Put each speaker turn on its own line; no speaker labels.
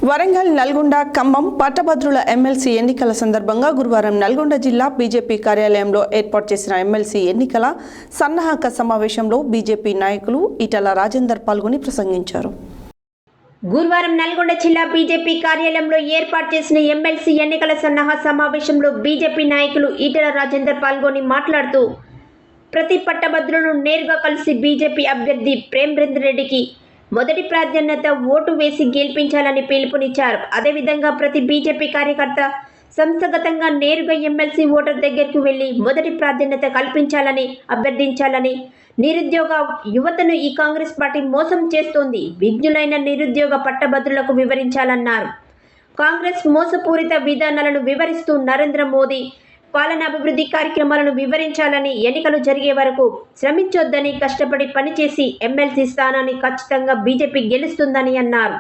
వరంగల్, నల్గొండ, ఖమ్మం పట్టభద్రుల ఎమ్మెల్సీ ఎన్నికల సందర్భంగా గురువారం నల్గొండ జిల్లా బీజేపీ కార్యాలయంలో ఏర్పాటు చేసిన ఎమ్మెల్సీ ఎన్నికల సన్నాహక సమావేశంలో బీజేపీ నాయకులు ఈటల రాజేందర్ పాల్గొని ప్రసంగించారు.
గురువారం నల్గొండ జిల్లా బీజేపీ కార్యాలయంలో ఏర్పాటు చేసిన ఎమ్మెల్సీ ఎన్నికల సన్నాహక సమావేశంలో బీజేపీ నాయకులు ఈటల రాజేందర్ పాల్గొని మాట్లాడుతూ ప్రతి పట్టభద్రులను నేరుగా కలిసి బీజేపీ అభ్యర్థి ప్రేమేందర్ రెడ్డికి మొదటి ప్రాధాన్యత ఓటు వేసి గెలిపించాలని పిలుపునిచ్చారు. అదేవిధంగా ప్రతి బీజేపీ కార్యకర్త సంస్థాగతంగా నేరుగా ఎమ్మెల్సీ ఓటర్ దగ్గరకు వెళ్లి మొదటి ప్రాధాన్యత కల్పించాలని అభ్యర్థించాలని, నిరుద్యోగ యువతను ఈ కాంగ్రెస్ పార్టీ మోసం చేస్తోంది, విజ్ఞులైన నిరుద్యోగ పట్టభద్రులకు వివరించాలన్నారు. కాంగ్రెస్ మోసపూరిత విధానాలను వివరిస్తూ నరేంద్ర మోదీ పాలన అభివృద్ధి కార్యక్రమాలను వివరించాలని, ఎన్నికలు జరిగే వరకు శ్రమించొద్దని, కష్టపడి పనిచేసి ఎమ్మెల్సీ స్థానాన్ని ఖచ్చితంగా బీజేపీ గెలుస్తుందని అన్నారు.